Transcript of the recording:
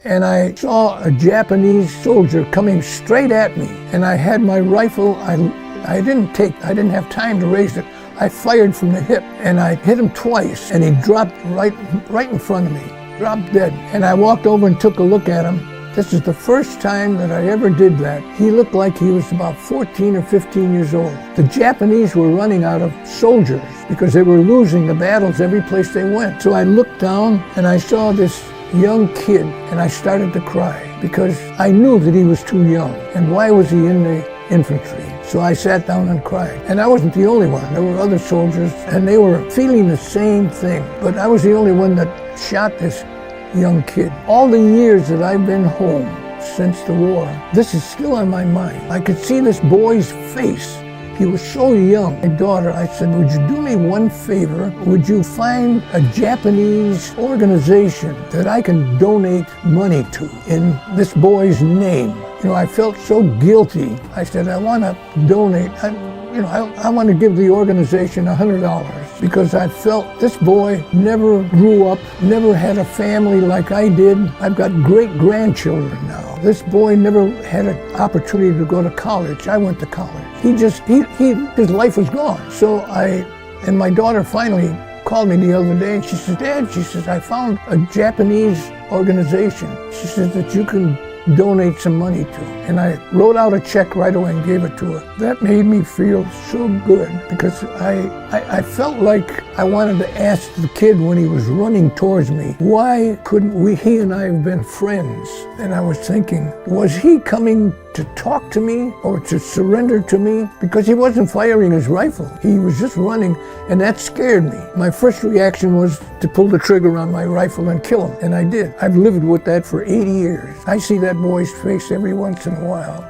and I saw a Japanese soldier coming straight at me, and I had my rifle. I didn't have time to raise it. I fired from the hip, and I hit him twice, and he dropped right in front of me, dropped dead. And I walked over and took a look at him. This is the first time that I ever did that. He looked like he was about 14 or 15 years old. The Japanese were running out of soldiers because they were losing the battles every place they went. So I looked down and I saw this young kid, and I started to cry because I knew that he was too young. And why was he in the infantry? So I sat down and cried. And I wasn't the only one. There were other soldiers, and they were feeling the same thing. But I was the only one that shot this young kid. All the years that I've been home since the war, this is still on my mind. I could see this boy's face. He was so young. My daughter, I said, would you do me one favor? Would you find a Japanese organization that I can donate money to in this boy's name? You know, I felt so guilty. I said, I want to donate. I want to give the organization $100 because I felt this boy never grew up, never had a family like I did. I've got great-grandchildren now. This boy never had an opportunity to go to college. I went to college. His life was gone. So and my daughter finally called me the other day and she says, Dad, she says, I found a Japanese organization. She says that you can donate some money to. And I wrote out a check right away and gave it to her. That made me feel so good because I felt like I wanted to ask the kid when he was running towards me, why couldn't he and I have been friends? And I was thinking, was he coming to talk to me or to surrender to me? Because he wasn't firing his rifle. He was just running, and that scared me. My first reaction was to pull the trigger on my rifle and kill him, and I did. I've lived with that for 80 years. I see that boy's face every once in a while.